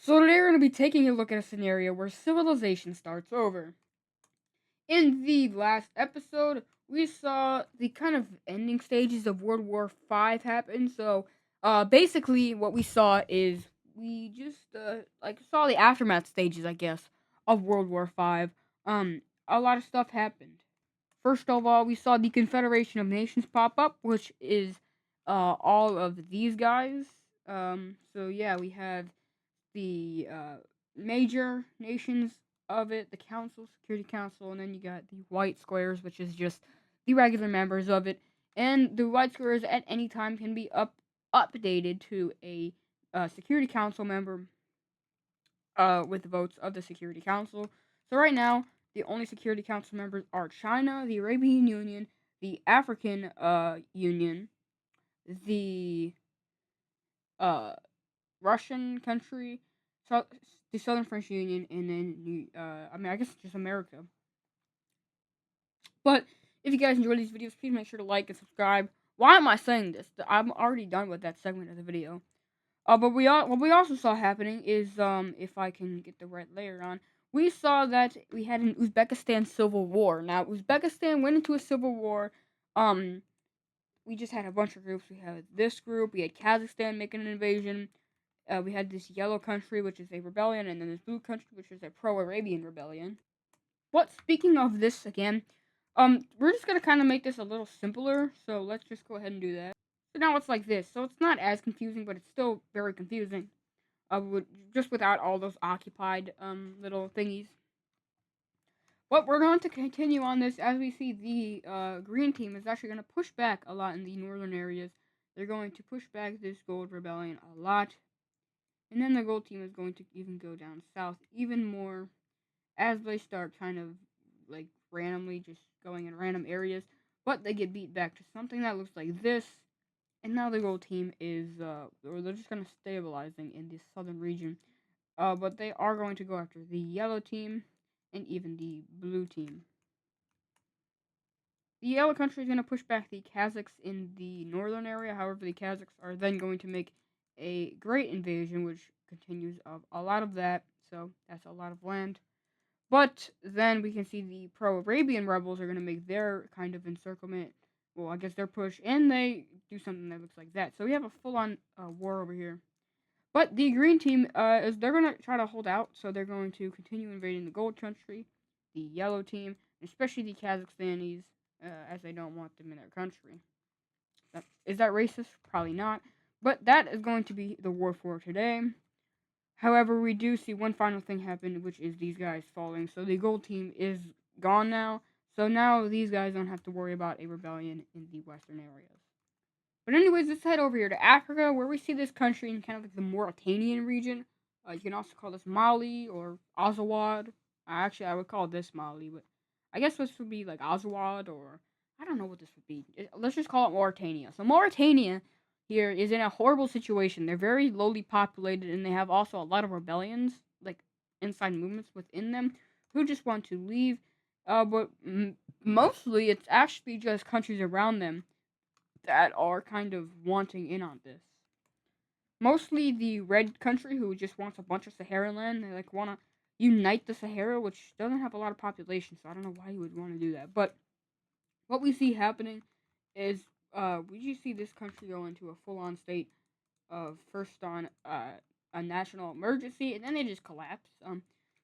So today we're going to be taking a look at a scenario where civilization starts over. In the last episode, we saw the kind of ending stages of World War V happen. So, basically, what we saw is we just saw the aftermath stages, I guess, of World War V. A lot of stuff happened. First of all, we saw the Confederation of Nations pop up, which is all of these guys. So yeah, we have the major nations of it, the council, Security Council, and then you got the white squares, which is just the regular members of it. And the white squares at any time can be updated to a Security Council member with the votes of the Security Council. So right now, the only Security Council members are China, the Arabian Union, the African Union, the uh, Russian country, so the Southern French Union, and then I guess just America. But if you guys enjoy these videos, please make sure to like and subscribe. Why am I saying this? I'm already done with that segment of the video. But what we also saw happening is if I can get the right layer on, we saw that we had an Uzbekistan civil war. Now Uzbekistan went into a civil war. We just had a bunch of groups. We had this group. We had Kazakhstan making an invasion. We had this yellow country, which is a rebellion, and then this blue country, which is a pro-Arabian rebellion. But speaking of this again, we're just gonna kind of make this a little simpler. So let's just go ahead and do that. So now it's like this. So it's not as confusing, but it's still very confusing. Just without all those occupied little thingies. But we're going to continue on this as we see the green team is actually going to push back a lot in the northern areas. They're going to push back this gold rebellion a lot. And then the gold team is going to even go down south even more as they start kind of like randomly just going in random areas. But they get beat back to something that looks like this. And now the gold team is, or they're just kind of stabilizing in this southern region. But they are going to go after the yellow team and even the blue team. The yellow country is going to push back the Kazakhs in the northern area. However, the Kazakhs are then going to make a great invasion, which continues of a lot of that. So that's a lot of land. But then we can see the pro-Arabian rebels are going to make their kind of encirclement. Well, I guess their push, and they do something that looks like that. So we have a full-on war over here. But the green team is they're going to try to hold out. So they're going to continue invading the gold country, the yellow team, especially the Kazakhstanis, as they don't want them in their country. Is that racist? Probably not. But that is going to be the war for today. However, we do see one final thing happen, which is these guys falling. So the gold team is gone now. So now these guys don't have to worry about a rebellion in the western areas. But anyways, let's head over here to Africa, where we see this country in kind of like the Mauritanian region. You can also call this Mali or Azawad. Actually, I would call this Mali, but I guess this would be like Azawad, or I don't know what this would be. Let's just call it Mauritania. So Mauritania here is in a horrible situation. They're very lowly populated, and they have also a lot of rebellions, like inside movements within them, who just want to leave. But mostly it's actually just countries around them that are kind of wanting in on this. Mostly the red country who just wants a bunch of Saharan land. They like want to unite the Sahara, which doesn't have a lot of population, so I don't know why you would want to do that. But what we see happening is we just see this country go into a full-on state of first on a national emergency, and then they just collapse.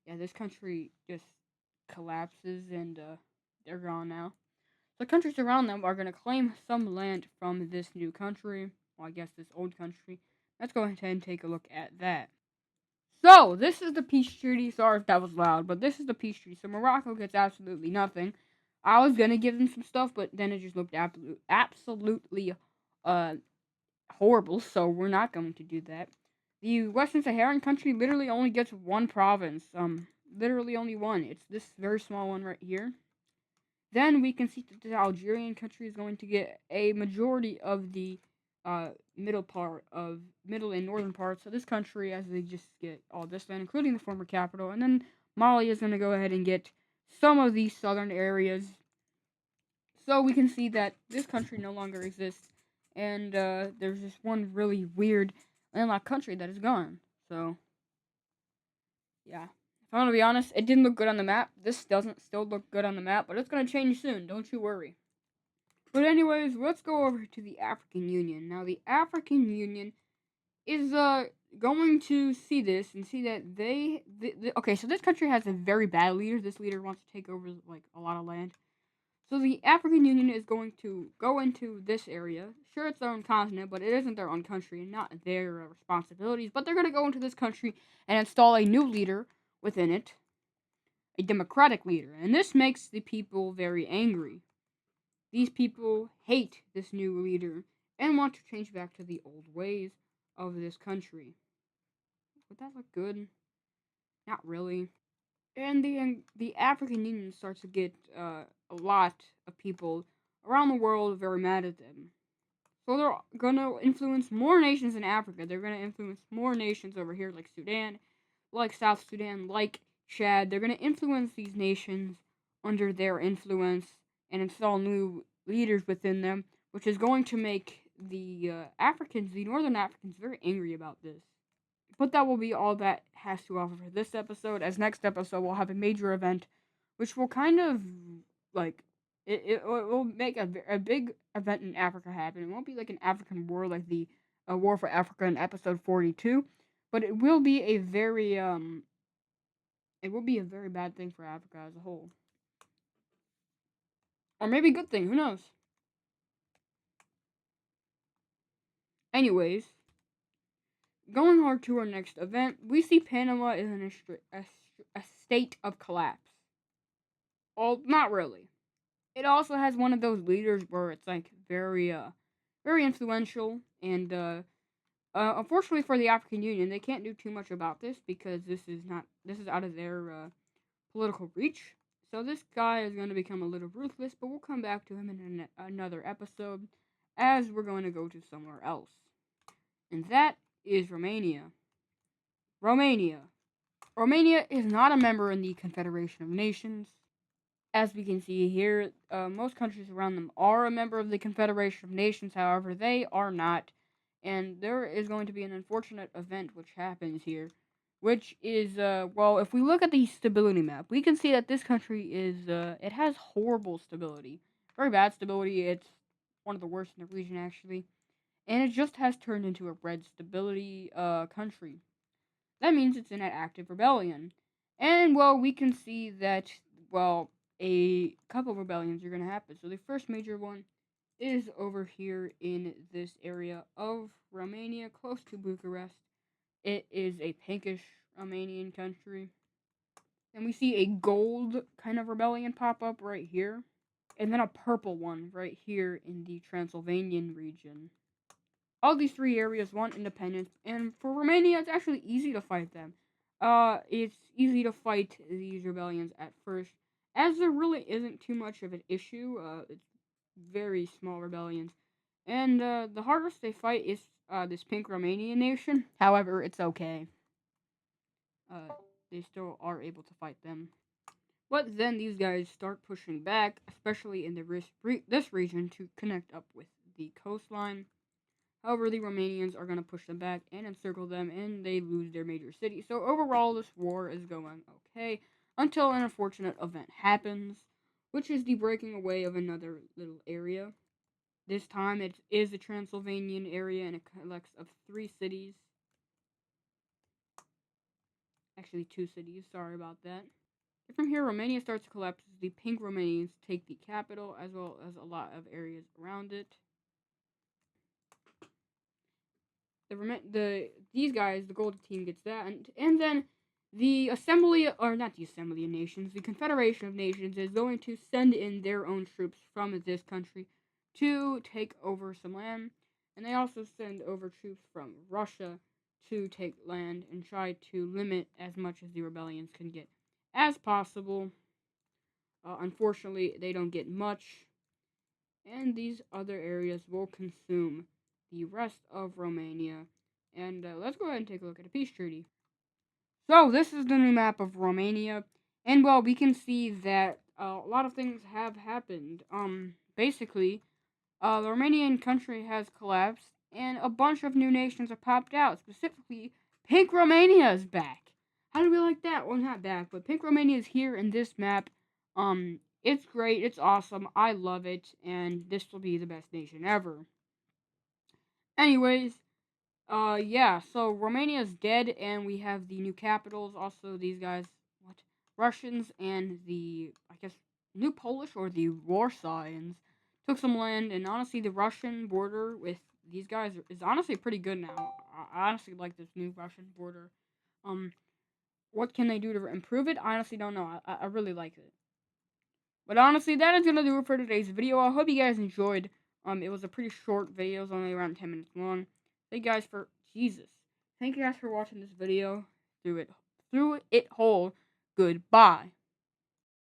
Yeah, this country just collapses, and they're gone now. The countries around them are going to claim some land from this new country. Well, I guess this old country. Let's go ahead and take a look at that. So, this is the peace treaty. Sorry if that was loud, but this is the peace treaty. So, Morocco gets absolutely nothing. I was going to give them some stuff, but then it just looked absolutely horrible, so we're not going to do that. The Western Saharan country literally only gets one province. Literally only one. It's this very small one right here. Then we can see that the Algerian country is going to get a majority of the middle and northern parts of this country, as they just get all this land, including the former capital. And then Mali is going to go ahead and get some of these southern areas. So we can see that this country no longer exists, and there's just one really weird landlocked country that is gone. So Yeah. If I want to be honest, it didn't look good on the map. This doesn't still look good on the map, but it's going to change soon. Don't you worry. But anyways, let's go over to the African Union. Now, the African Union is going to see this and see that okay, so this country has a very bad leader. This leader wants to take over like a lot of land. So the African Union is going to go into this area. Sure, it's their own continent, but it isn't their own country and not their responsibilities. But they're going to go into this country and install a new leader within it, a democratic leader. And this makes the people very angry. These people hate this new leader and want to change back to the old ways of this country. Would that look good? Not really. And the African Union starts to get a lot of people around the world very mad at them. So they're gonna influence more nations in Africa. They're gonna influence more nations over here, like Sudan, like South Sudan, like Chad. They're gonna influence these nations under their influence and install new leaders within them, which is going to make the Africans, the Northern Africans, very angry about this. But that will be all that has to offer for this episode. As next episode, we'll have a major event, which will kind of like it will make a big event in Africa happen. It won't be like an African war like the War for Africa in episode 42, but it will be a very bad thing for Africa as a whole, or maybe a good thing. Who knows? Anyways, going hard to our next event, we see Panama is in a state of collapse. Well, not really. It also has one of those leaders where it's like very influential, and unfortunately for the African Union, they can't do too much about this because this is out of their political reach. So this guy is going to become a little ruthless, but we'll come back to him in another episode, as we're going to go to somewhere else, and that is Romania. Romania. Romania is not a member in the Confederation of Nations. As we can see here, most countries around them are a member of the Confederation of Nations. However, they are not. And there is going to be an unfortunate event which happens here, which is, well, if we look at the stability map, we can see that this country is, it has horrible stability. Very bad stability. It's one of the worst in the region, actually. And it just has turned into a red stability, country. That means it's in an active rebellion. And, well, we can see that, well, a couple of rebellions are going to happen. So the first major one is over here in this area of Romania, close to Bucharest. It is a pinkish Romanian country. And we see a gold kind of rebellion pop up right here. And then a purple one right here in the Transylvanian region. All these three areas want independence, and for Romania, it's actually easy to fight them. It's easy to fight these rebellions at first, as there really isn't too much of an issue. It's very small rebellions, and the hardest they fight is this pink Romanian nation. However, it's okay. They still are able to fight them. But then these guys start pushing back, especially in this region, to connect up with the coastline. However, the Romanians are going to push them back and encircle them, and they lose their major city. So overall, this war is going okay, until an unfortunate event happens, which is the breaking away of another little area. This time, it is the Transylvanian area, and it collects of 3 cities. Actually, 2 cities, sorry about that. From here, Romania starts to collapse. The pink Romanians take the capital, as well as a lot of areas around it. These guys, the gold team gets that, and then the assembly, or not the Assembly of Nations, the Confederation of Nations is going to send in their own troops from this country to take over some land, and they also send over troops from Russia to take land and try to limit as much as the rebellions can get as possible. Unfortunately, they don't get much, and these other areas will consume the rest of Romania. And let's go ahead and take a look at a peace treaty. So this is the new map of Romania, and well, we can see that a lot of things have happened. Basically, the Romanian country has collapsed, and a bunch of new nations have popped out. Specifically, Pink Romania is back. How do we like that? Well, not bad, but Pink Romania is here in this map. It's great. It's awesome. I love it, and this will be the best nation ever. Anyways, yeah. So Romania is dead, and we have the new capitals. Also, these guys, what Russians and the I guess new Polish or the Warsawans took some land, and honestly, the Russian border with these guys is honestly pretty good now. I honestly like this new Russian border. Um, what can they do to improve it? I honestly don't know. I really like it. But honestly, that is gonna do it for today's video. I hope you guys enjoyed. It was a pretty short video. It was only around 10 minutes long. Thank you guys for Jesus. Thank you guys for watching this video through it whole. Goodbye.